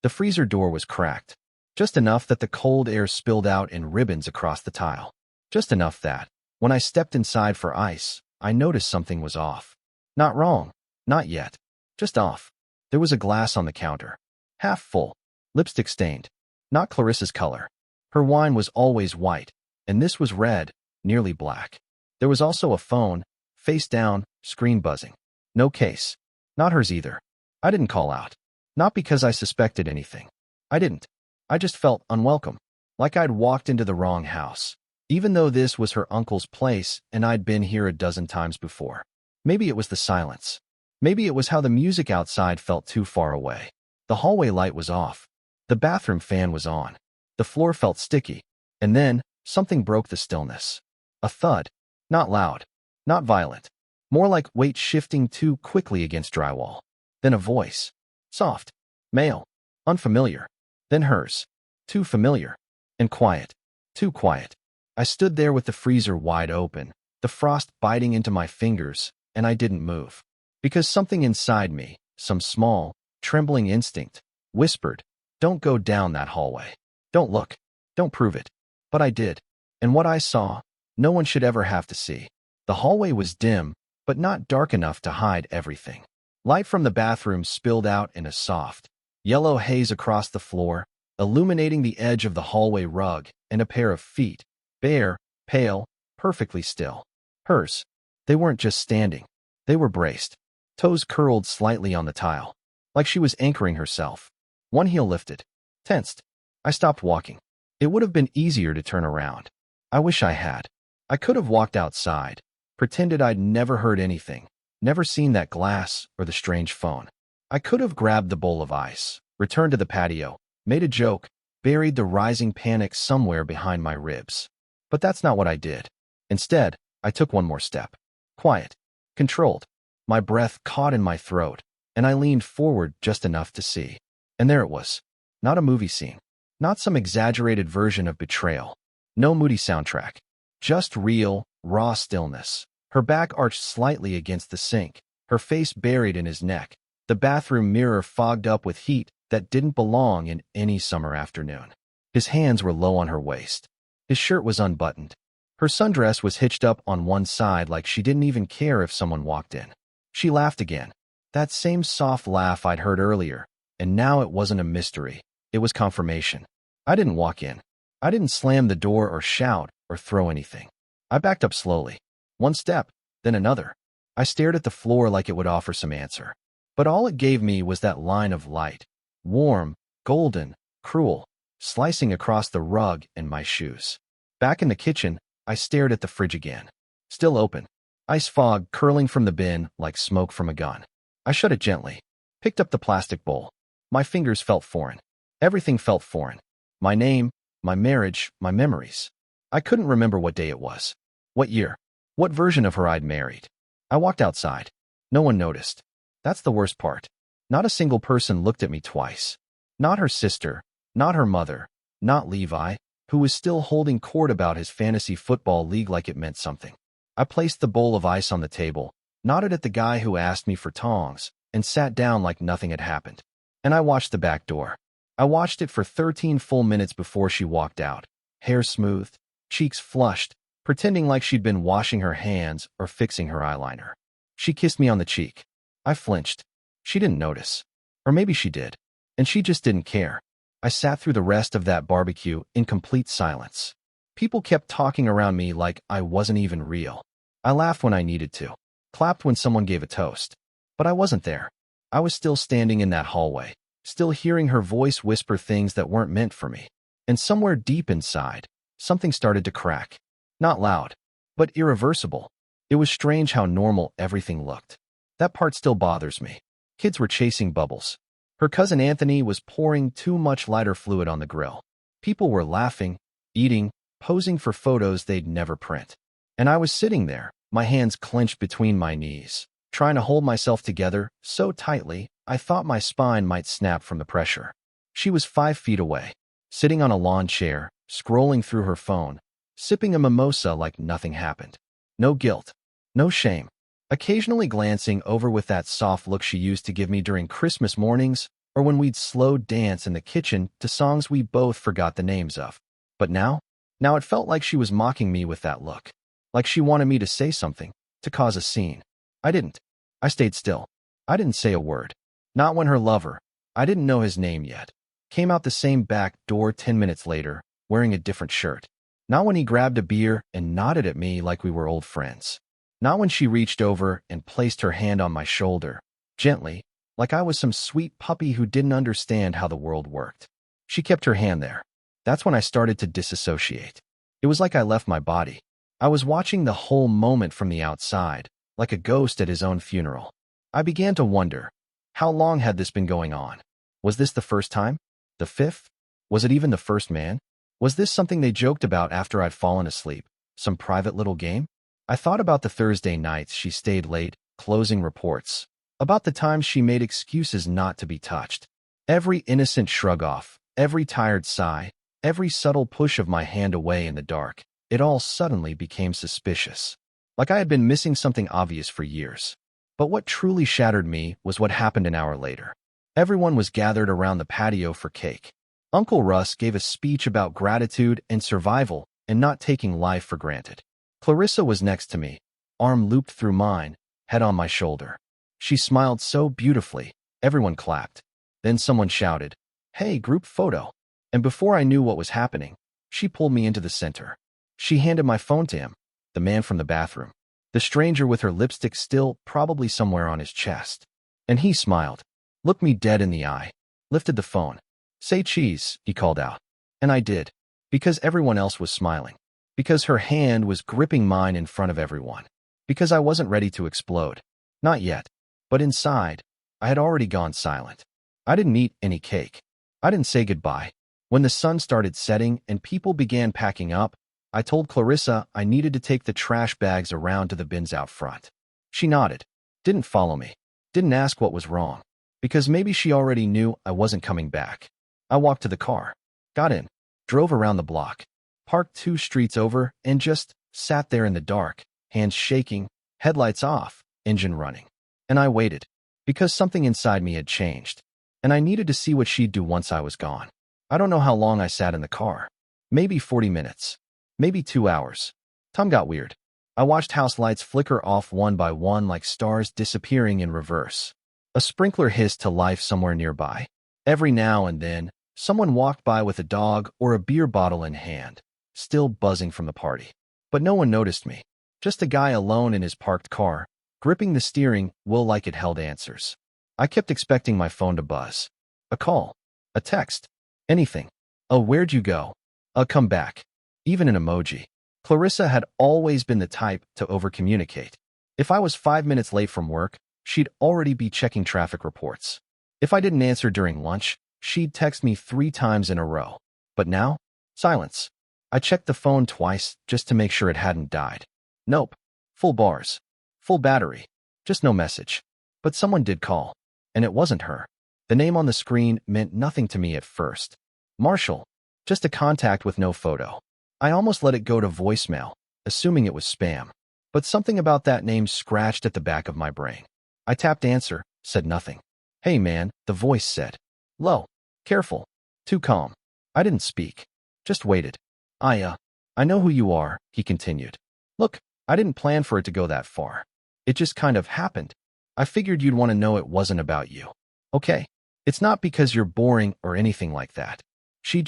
The freezer door was cracked, just enough that the cold air spilled out in ribbons across the tile. Just enough that, when I stepped inside for ice, I noticed something was off. Not wrong, not yet, just off. There was a glass on the counter, half full, lipstick stained, not Clarissa's color. Her wine was always white, and this was red, nearly black. There was also a phone, face down, screen buzzing. No case. Not hers either. I didn't call out. Not because I suspected anything. I didn't. I just felt unwelcome, like I'd walked into the wrong house, even though this was her uncle's place and I'd been here a dozen times before. Maybe it was the silence. Maybe it was how the music outside felt too far away. The hallway light was off. The bathroom fan was on. The floor felt sticky. And then, something broke the stillness. A thud. Not loud. Not violent. More like weight shifting too quickly against drywall. Then a voice. Soft. Male. Unfamiliar. Then hers. Too familiar. And quiet. Too quiet. I stood there with the freezer wide open, the frost biting into my fingers, and I didn't move. Because something inside me, some small, trembling instinct, whispered, "Don't go down that hallway. Don't look. Don't prove it." But I did. And what I saw, no one should ever have to see. The hallway was dim, but not dark enough to hide everything. Light from the bathroom spilled out in a soft, yellow haze across the floor, illuminating the edge of the hallway rug and a pair of feet, bare, pale, perfectly still. Hers. They weren't just standing. They were braced. Toes curled slightly on the tile, like she was anchoring herself. One heel lifted. Tensed. I stopped walking. It would have been easier to turn around. I wish I had. I could have walked outside, pretended I'd never heard anything, never seen that glass or the strange phone. I could have grabbed the bowl of ice, returned to the patio, made a joke, buried the rising panic somewhere behind my ribs. But that's not what I did. Instead, I took one more step. Quiet. Controlled. My breath caught in my throat, and I leaned forward just enough to see. And there it was. Not a movie scene. Not some exaggerated version of betrayal. No moody soundtrack. Just real, raw stillness. Her back arched slightly against the sink, her face buried in his neck, the bathroom mirror fogged up with heat that didn't belong in any summer afternoon. His hands were low on her waist. His shirt was unbuttoned. Her sundress was hitched up on one side like she didn't even care if someone walked in. She laughed again. That same soft laugh I'd heard earlier, and now it wasn't a mystery. It was confirmation. I didn't walk in. I didn't slam the door or shout or throw anything. I backed up slowly. One step, then another. I stared at the floor like it would offer some answer. But all it gave me was that line of light. Warm, golden, cruel, slicing across the rug and my shoes. Back in the kitchen, I stared at the fridge again. Still open. Ice fog curling from the bin like smoke from a gun. I shut it gently. Picked up the plastic bowl. My fingers felt foreign. Everything felt foreign. My name, my marriage, my memories. I couldn't remember what day it was. What year. What version of her I'd married. I walked outside. No one noticed. That's the worst part. Not a single person looked at me twice. Not her sister, not her mother, not Levi, who was still holding court about his fantasy football league like it meant something. I placed the bowl of ice on the table, nodded at the guy who asked me for tongs, and sat down like nothing had happened. And I watched the back door. I watched it for 13 full minutes before she walked out, hair smoothed, cheeks flushed, pretending like she'd been washing her hands or fixing her eyeliner. She kissed me on the cheek. I flinched. She didn't notice. Or maybe she did. And she just didn't care. I sat through the rest of that barbecue in complete silence. People kept talking around me like I wasn't even real. I laughed when I needed to. Clapped when someone gave a toast. But I wasn't there. I was still standing in that hallway, still hearing her voice whisper things that weren't meant for me. And somewhere deep inside, something started to crack. Not loud, but irreversible. It was strange how normal everything looked. That part still bothers me. Kids were chasing bubbles. Her cousin Anthony was pouring too much lighter fluid on the grill. People were laughing, eating, posing for photos they'd never print. And I was sitting there, my hands clenched between my knees, trying to hold myself together so tightly I thought my spine might snap from the pressure. She was 5 feet away, sitting on a lawn chair, scrolling through her phone, sipping a mimosa like nothing happened. No guilt, no shame. Occasionally glancing over with that soft look she used to give me during Christmas mornings or when we'd slow dance in the kitchen to songs we both forgot the names of. But now it felt like she was mocking me with that look. Like she wanted me to say something, to cause a scene. I didn't. I stayed still. I didn't say a word. Not when her lover, I didn't know his name yet, came out the same back door 10 minutes later, wearing a different shirt. Not when he grabbed a beer and nodded at me like we were old friends. Not when she reached over and placed her hand on my shoulder, gently, like I was some sweet puppy who didn't understand how the world worked. She kept her hand there. That's when I started to disassociate. It was like I left my body. I was watching the whole moment from the outside, like a ghost at his own funeral. I began to wonder, how long had this been going on? Was this the first time? The fifth? Was it even the first man? Was this something they joked about after I'd fallen asleep? Some private little game? I thought about the Thursday nights she stayed late, closing reports. About the times she made excuses not to be touched. Every innocent shrug off, every tired sigh, every subtle push of my hand away in the dark. It all suddenly became suspicious. Like I had been missing something obvious for years. But what truly shattered me was what happened an hour later. Everyone was gathered around the patio for cake. Uncle Russ gave a speech about gratitude and survival and not taking life for granted. Clarissa was next to me, arm looped through mine, head on my shoulder. She smiled so beautifully, everyone clapped. Then someone shouted, "Hey, group photo." And before I knew what was happening, she pulled me into the center. She handed my phone to him, the man from the bathroom, the stranger with her lipstick still probably somewhere on his chest. And he smiled, looked me dead in the eye, lifted the phone. "Say cheese," he called out. And I did, because everyone else was smiling, because her hand was gripping mine in front of everyone, because I wasn't ready to explode. Not yet, but inside, I had already gone silent. I didn't eat any cake. I didn't say goodbye. When the sun started setting and people began packing up, I told Clarissa I needed to take the trash bags around to the bins out front. She nodded, didn't follow me, didn't ask what was wrong, because maybe she already knew I wasn't coming back. I walked to the car, got in, drove around the block, parked 2 streets over, and just sat there in the dark, hands shaking, headlights off, engine running. And I waited, because something inside me had changed, and I needed to see what she'd do once I was gone. I don't know how long I sat in the car. Maybe 40 minutes. Maybe 2 hours. Time got weird. I watched house lights flicker off one by one like stars disappearing in reverse. A sprinkler hissed to life somewhere nearby. Every now and then, someone walked by with a dog or a beer bottle in hand, still buzzing from the party. But no one noticed me. Just a guy alone in his parked car, gripping the steering wheel like it held answers. I kept expecting my phone to buzz. A call. A text. Anything. A "where'd you go?" A "come back." Even an emoji. Clarissa had always been the type to overcommunicate. If I was 5 minutes late from work, she'd already be checking traffic reports. If I didn't answer during lunch, she'd text me 3 times in a row. But now, silence. I checked the phone twice just to make sure it hadn't died. Nope. Full bars. Full battery. Just no message. But someone did call. And it wasn't her. The name on the screen meant nothing to me at first. Marshall. Just a contact with no photo. I almost let it go to voicemail, assuming it was spam. But something about that name scratched at the back of my brain. I tapped answer, said nothing. "Hey man," the voice said. Low. Careful. Too calm. I didn't speak. Just waited. I know who you are," he continued. "Look, I didn't plan for it to go that far. It just kind of happened. I figured you'd want to know it wasn't about you. Okay? It's not because you're boring or anything like that. She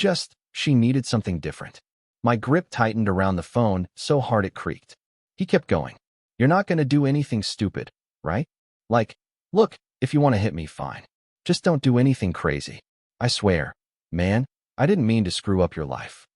needed something different." My grip tightened around the phone so hard it creaked. He kept going. "You're not going to do anything stupid, right? Like, look, if you want to hit me, fine. Just don't do anything crazy. I swear, man, I didn't mean to screw up your life."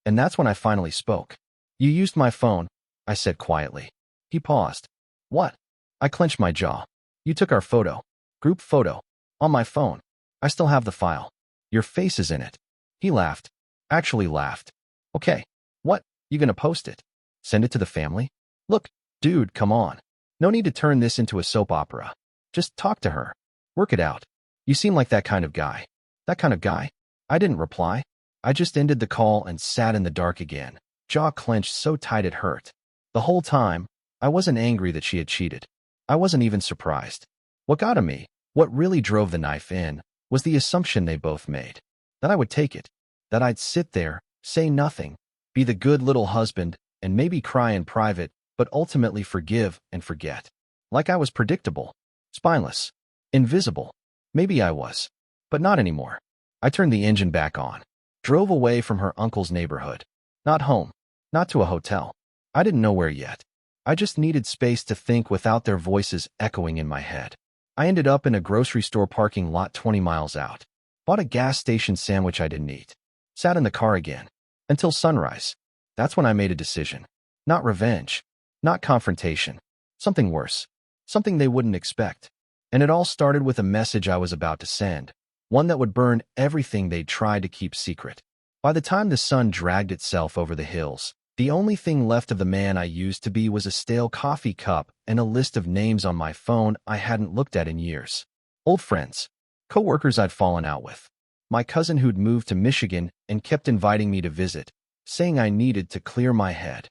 And that's when I finally spoke. "You used my phone," I said quietly. He paused. "What?" I clenched my jaw. "You took our photo. Group photo. On my phone. I still have the file. Your face is in it." He laughed. Actually laughed. "Okay. What? You gonna post it? Send it to the family? Look, dude, come on. No need to turn this into a soap opera. Just talk to her. Work it out. You seem like that kind of guy." "That kind of guy?" I didn't reply. I just ended the call and sat in the dark again, jaw clenched so tight it hurt. The whole time, I wasn't angry that she had cheated. I wasn't even surprised. What got to me, what really drove the knife in, was the assumption they both made. That I would take it. That I'd sit there, say nothing, be the good little husband, and maybe cry in private, but ultimately forgive and forget. Like I was predictable, spineless, invisible. Maybe I was, but not anymore. I turned the engine back on, drove away from her uncle's neighborhood. Not home, not to a hotel. I didn't know where yet. I just needed space to think without their voices echoing in my head. I ended up in a grocery store parking lot 20 miles out. Bought a gas station sandwich I didn't eat. Sat in the car again. Until sunrise. That's when I made a decision. Not revenge. Not confrontation. Something worse. Something they wouldn't expect. And it all started with a message I was about to send. One that would burn everything they'd tried to keep secret. By the time the sun dragged itself over the hills, the only thing left of the man I used to be was a stale coffee cup and a list of names on my phone I hadn't looked at in years. Old friends. Co-workers I'd fallen out with. My cousin who'd moved to Michigan and kept inviting me to visit, saying I needed to clear my head.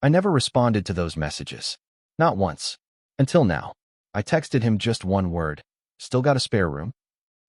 I never responded to those messages. Not once. Until now. I texted him just one word. Still got a spare room?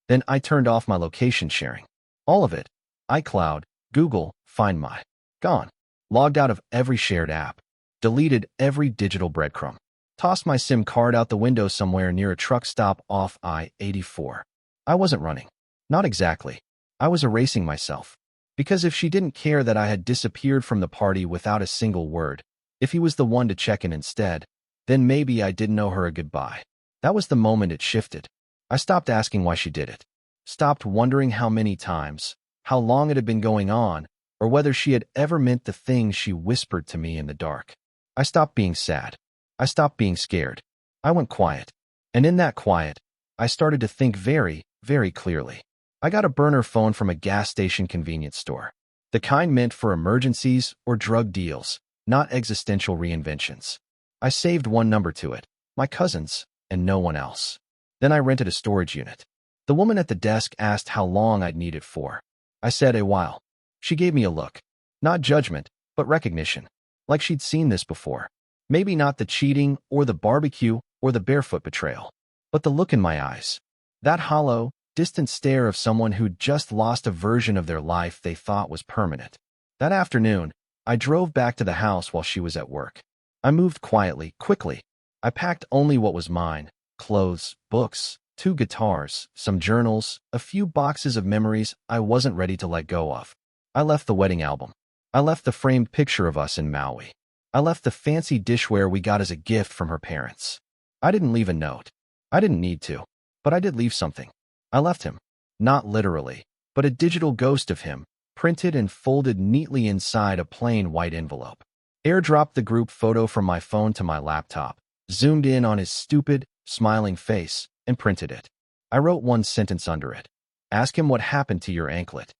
Then I turned off my location sharing. All of it. iCloud, Google, Find My. Gone. Logged out of every shared app. Deleted every digital breadcrumb. Tossed my SIM card out the window somewhere near a truck stop off I-84. I wasn't running. Not exactly. I was erasing myself. Because if she didn't care that I had disappeared from the party without a single word, if he was the one to check in instead, then maybe I didn't owe her a goodbye. That was the moment it shifted. I stopped asking why she did it. Stopped wondering how many times, how long it had been going on, or whether she had ever meant the things she whispered to me in the dark. I stopped being sad. I stopped being scared. I went quiet. And in that quiet, I started to think very, very clearly. I got a burner phone from a gas station convenience store. The kind meant for emergencies or drug deals, not existential reinventions. I saved one number to it, my cousin's, and no one else. Then I rented a storage unit. The woman at the desk asked how long I'd need it for. I said a while. She gave me a look. Not judgment, but recognition. Like she'd seen this before. Maybe not the cheating or the barbecue or the barefoot betrayal, but the look in my eyes. That hollow, distant stare of someone who'd just lost a version of their life they thought was permanent. That afternoon, I drove back to the house while she was at work. I moved quietly, quickly. I packed only what was mine: clothes, books, 2 guitars, some journals, a few boxes of memories I wasn't ready to let go of. I left the wedding album. I left the framed picture of us in Maui. I left the fancy dishware we got as a gift from her parents. I didn't leave a note. I didn't need to. But I did leave something. I left him. Not literally, but a digital ghost of him, printed and folded neatly inside a plain white envelope. Airdropped the group photo from my phone to my laptop, zoomed in on his stupid, smiling face, and printed it. I wrote one sentence under it. Ask him what happened to your anklet.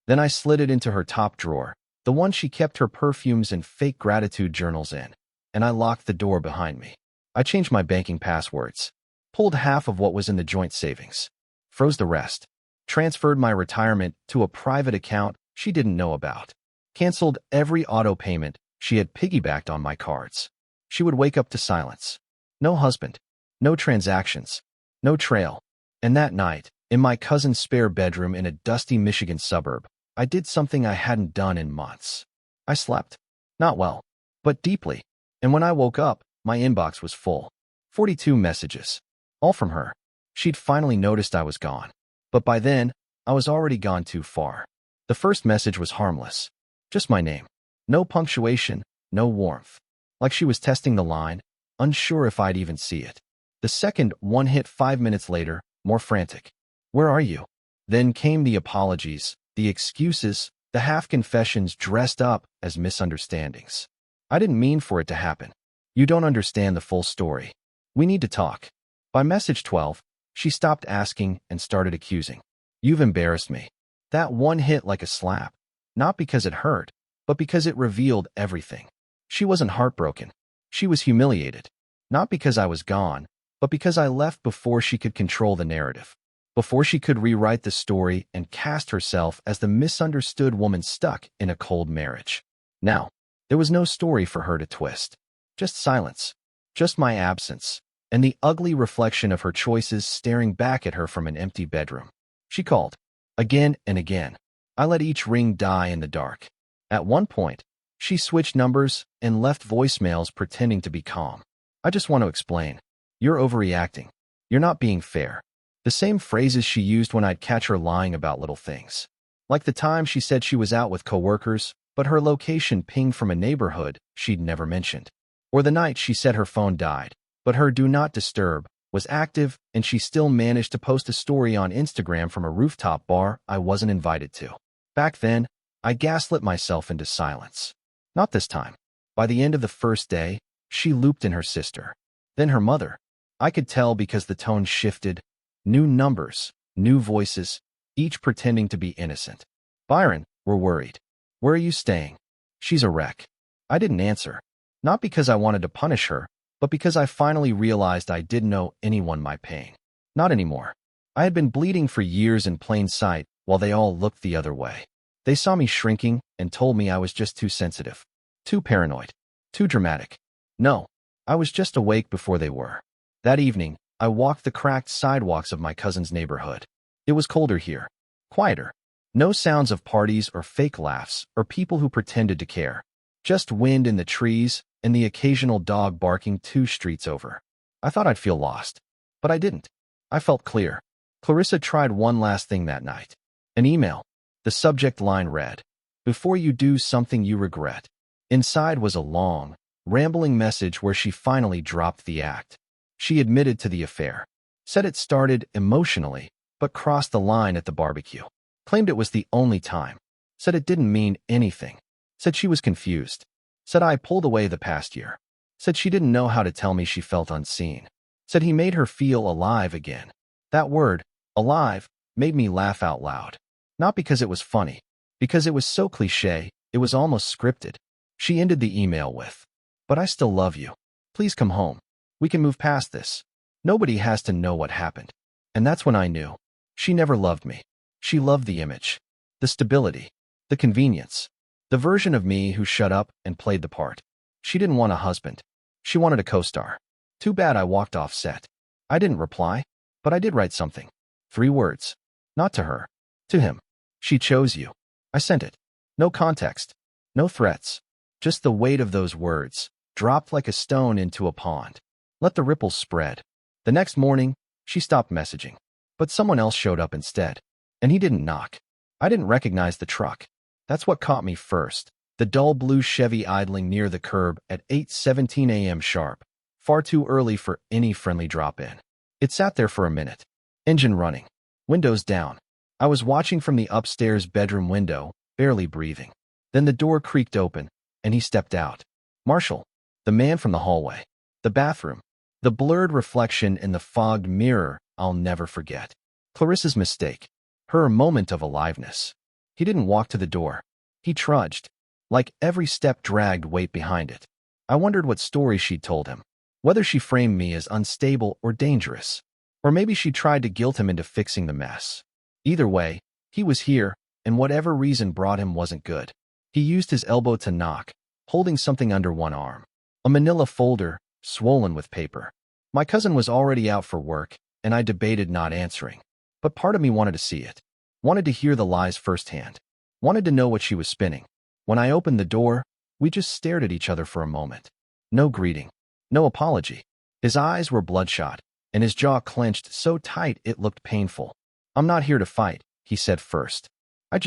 Then I slid it into her top drawer, the one she kept her perfumes and fake gratitude journals in, and I locked the door behind me. I changed my banking passwords, pulled half of what was in the joint savings, froze the rest, transferred my retirement to a private account she didn't know about, canceled every auto payment she had piggybacked on my cards. She would wake up to silence. No husband, no transactions, no trail. And that night, in my cousin's spare bedroom in a dusty Michigan suburb, I did something I hadn't done in months. I slept. Not well, but deeply. And when I woke up, my inbox was full. 42 messages. All from her. She'd finally noticed I was gone. But by then, I was already gone too far. The first message was harmless. Just my name. No punctuation, no warmth. Like she was testing the line, unsure if I'd even see it. The second one hit 5 minutes later, more frantic. Where are you? Then came the apologies, the excuses, the half-confessions dressed up as misunderstandings. I didn't mean for it to happen. You don't understand the full story. We need to talk. By message 12, she stopped asking and started accusing. You've embarrassed me. That one hit like a slap. Not because it hurt, but because it revealed everything. She wasn't heartbroken. She was humiliated. Not because I was gone, but because I left before she could control the narrative. Before she could rewrite the story and cast herself as the misunderstood woman stuck in a cold marriage. Now, there was no story for her to twist. Just silence. Just my absence. And the ugly reflection of her choices staring back at her from an empty bedroom. She called. Again and again. I let each ring die in the dark. At one point, she switched numbers and left voicemails pretending to be calm. I just want to explain. You're overreacting. You're not being fair. The same phrases she used when I'd catch her lying about little things. Like the time she said she was out with coworkers, but her location pinged from a neighborhood she'd never mentioned. Or the night she said her phone died, but her do not disturb was active and she still managed to post a story on Instagram from a rooftop bar I wasn't invited to. Back then, I gaslit myself into silence. Not this time. By the end of the first day, she looped in her sister. Then her mother. I could tell because the tone shifted. New numbers, new voices, each pretending to be innocent. Byron, we're worried. Where are you staying? She's a wreck. I didn't answer. Not because I wanted to punish her, but because I finally realized I didn't owe anyone my pain. Not anymore. I had been bleeding for years in plain sight while they all looked the other way. They saw me shrinking and told me I was just too sensitive, too paranoid, too dramatic. No, I was just awake before they were. That evening, I walked the cracked sidewalks of my cousin's neighborhood. It was colder here, quieter. No sounds of parties or fake laughs or people who pretended to care. Just wind in the trees and the occasional dog barking 2 streets over. I thought I'd feel lost, but I didn't. I felt clear. Clarissa tried one last thing that night. An email. The subject line read, "Before you do something you regret." Inside was a long, rambling message where she finally dropped the act. She admitted to the affair. Said it started emotionally, but crossed the line at the barbecue. Claimed it was the only time. Said it didn't mean anything. Said she was confused. Said I pulled away the past year. Said she didn't know how to tell me she felt unseen. Said he made her feel alive again. That word, alive, made me laugh out loud. Not because it was funny, because it was so cliché, it was almost scripted. She ended the email with, "But I still love you. Please come home. We can move past this. Nobody has to know what happened." And that's when I knew. She never loved me. She loved the image, the stability, the convenience, the version of me who shut up and played the part. She didn't want a husband. She wanted a co-star. Too bad I walked off set. I didn't reply, but I did write something. 3 words. Not to her. To him. She chose you. I sent it. No context. No threats. Just the weight of those words, dropped like a stone into a pond. Let the ripples spread. The next morning, she stopped messaging. But someone else showed up instead. And he didn't knock. I didn't recognize the truck. That's what caught me first. The dull blue Chevy idling near the curb at 8:17 a.m. sharp. Far too early for any friendly drop-in. It sat there for a minute. Engine running. Windows down. I was watching from the upstairs bedroom window, barely breathing. Then the door creaked open, and he stepped out. Marshall, the man from the hallway. The bathroom. The blurred reflection in the fogged mirror I'll never forget. Clarissa's mistake. Her moment of aliveness. He didn't walk to the door. He trudged. Like every step dragged weight behind it. I wondered what story she'd told him. Whether she framed me as unstable or dangerous. Or maybe she tried to guilt him into fixing the mess. Either way, he was here, and whatever reason brought him wasn't good. He used his elbow to knock, holding something under one arm. A manila folder, swollen with paper. My cousin was already out for work, and I debated not answering. But part of me wanted to see it. Wanted to hear the lies firsthand. Wanted to know what she was spinning. When I opened the door, we just stared at each other for a moment. No greeting. No apology. His eyes were bloodshot, and his jaw clenched so tight it looked painful. "I'm not here to fight," he said first. I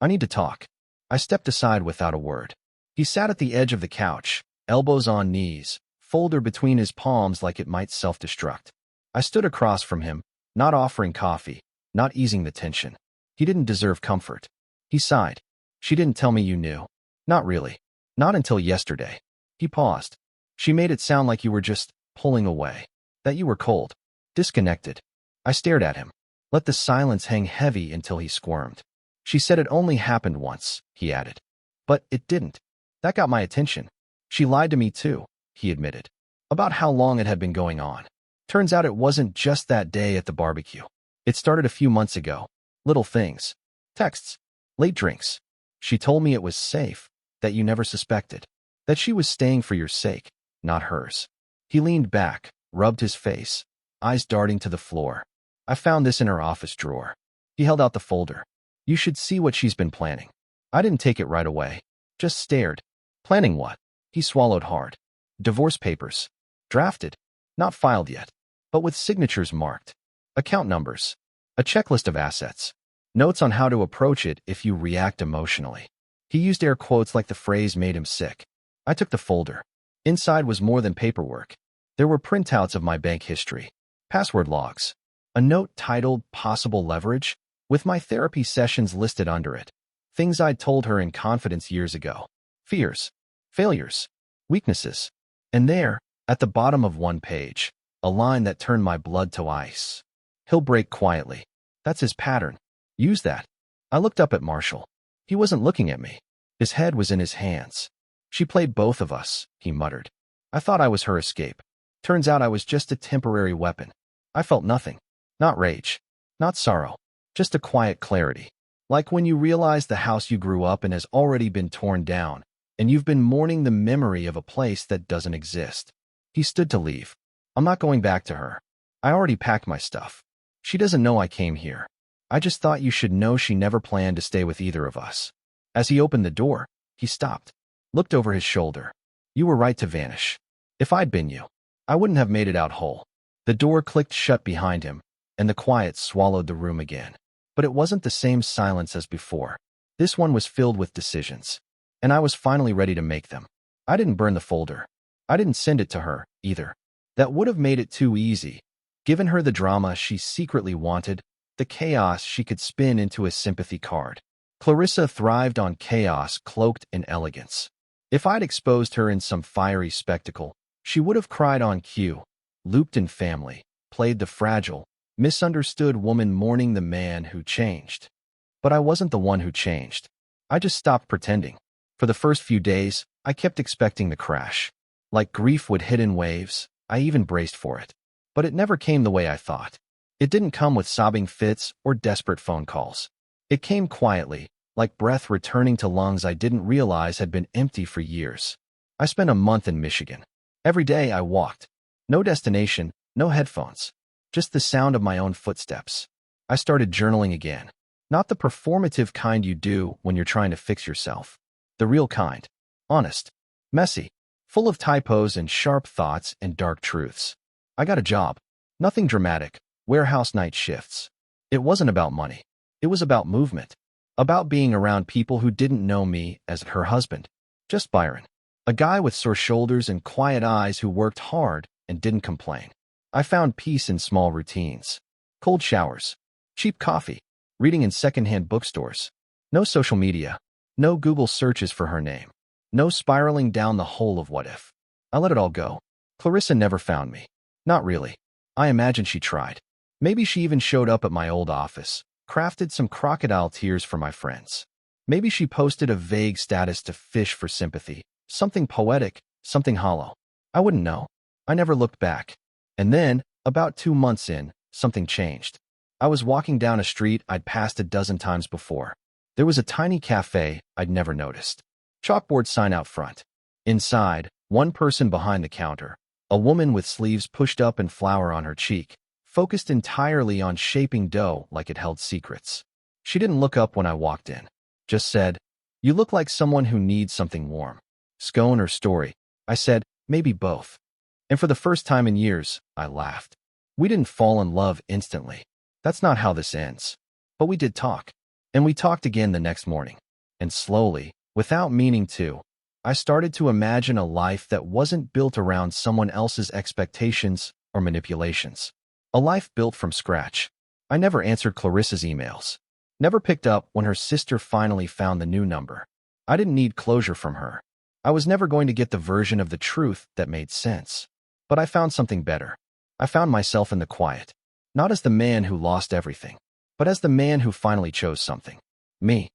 need to talk." I stepped aside without a word. He sat at the edge of the couch, elbows on knees, folder between his palms like it might self-destruct. I stood across from him, not offering coffee, not easing the tension. He didn't deserve comfort. He sighed. "She didn't tell me you knew." "Not really. Not until yesterday." He paused. "She made it sound like you were just pulling away. That you were cold. Disconnected." I stared at him. Let the silence hang heavy until he squirmed. "She said it only happened once," he added. "But it didn't." That got my attention. "She lied to me too," he admitted. About how long it had been going on. Turns out it wasn't just that day at the barbecue. It started a few months ago. Little things. Texts. Late drinks. She told me it was safe, that you never suspected. That she was staying for your sake, not hers. He leaned back, rubbed his face, eyes darting to the floor. "I found this in her office drawer." He held out the folder. You should see what she's been planning. I didn't take it right away. Just stared. Planning what? He swallowed hard. Divorce papers. Drafted. Not filed yet. But with signatures marked. Account numbers. A checklist of assets. Notes on how to approach it if you react emotionally. He used air quotes like the phrase made him sick. I took the folder. Inside was more than paperwork. There were printouts of my bank history. Password logs. A note titled Possible Leverage, with my therapy sessions listed under it. Things I'd told her in confidence years ago. Fears. Failures. Weaknesses. And there, at the bottom of one page, a line that turned my blood to ice. He'll break quietly. That's his pattern. Use that. I looked up at Marshall. He wasn't looking at me. His head was in his hands. She played both of us, he muttered. I thought I was her escape. Turns out I was just a temporary weapon. I felt nothing. Not rage. Not sorrow. Just a quiet clarity. Like when you realize the house you grew up in has already been torn down, and you've been mourning the memory of a place that doesn't exist. He stood to leave. I'm not going back to her. I already packed my stuff. She doesn't know I came here. I just thought you should know she never planned to stay with either of us. As he opened the door, he stopped. Looked over his shoulder. You were right to vanish. If I'd been you, I wouldn't have made it out whole. The door clicked shut behind him, and the quiet swallowed the room again. But it wasn't the same silence as before. This one was filled with decisions. And I was finally ready to make them. I didn't burn the folder. I didn't send it to her, either. That would have made it too easy. Given her the drama she secretly wanted, the chaos she could spin into a sympathy card. Clarissa thrived on chaos cloaked in elegance. If I'd exposed her in some fiery spectacle, she would have cried on cue, looped in family, played the fragile, misunderstood woman mourning the man who changed. But I wasn't the one who changed. I just stopped pretending. For the first few days, I kept expecting the crash. Like grief would hit in waves, I even braced for it. But it never came the way I thought. It didn't come with sobbing fits or desperate phone calls. It came quietly, like breath returning to lungs I didn't realize had been empty for years. I spent a month in Michigan. Every day I walked. No destination, no headphones. Just the sound of my own footsteps. I started journaling again. Not the performative kind you do when you're trying to fix yourself. The real kind. Honest. Messy. Full of typos and sharp thoughts and dark truths. I got a job. Nothing dramatic. Warehouse night shifts. It wasn't about money. It was about movement. About being around people who didn't know me as her husband. Just Byron. A guy with sore shoulders and quiet eyes who worked hard and didn't complain. I found peace in small routines. Cold showers. Cheap coffee. Reading in secondhand bookstores. No social media. No Google searches for her name. No spiraling down the hole of what if. I let it all go. Clarissa never found me. Not really. I imagine she tried. Maybe she even showed up at my old office, crafted some crocodile tears for my friends. Maybe she posted a vague status to fish for sympathy. Something poetic, something hollow. I wouldn't know. I never looked back. And then, about 2 months in, something changed. I was walking down a street I'd passed a dozen times before. There was a tiny cafe I'd never noticed. Chalkboard sign out front. Inside, one person behind the counter, a woman with sleeves pushed up and flour on her cheek, focused entirely on shaping dough like it held secrets. She didn't look up when I walked in. Just said, "You look like someone who needs something warm." Scone or story? I said, "Maybe both." And for the first time in years, I laughed. We didn't fall in love instantly. That's not how this ends. But we did talk. And we talked again the next morning. And slowly, without meaning to, I started to imagine a life that wasn't built around someone else's expectations or manipulations. A life built from scratch. I never answered Clarissa's emails. Never picked up when her sister finally found the new number. I didn't need closure from her. I was never going to get the version of the truth that made sense. But I found something better. I found myself in the quiet. Not as the man who lost everything, but as the man who finally chose something. Me.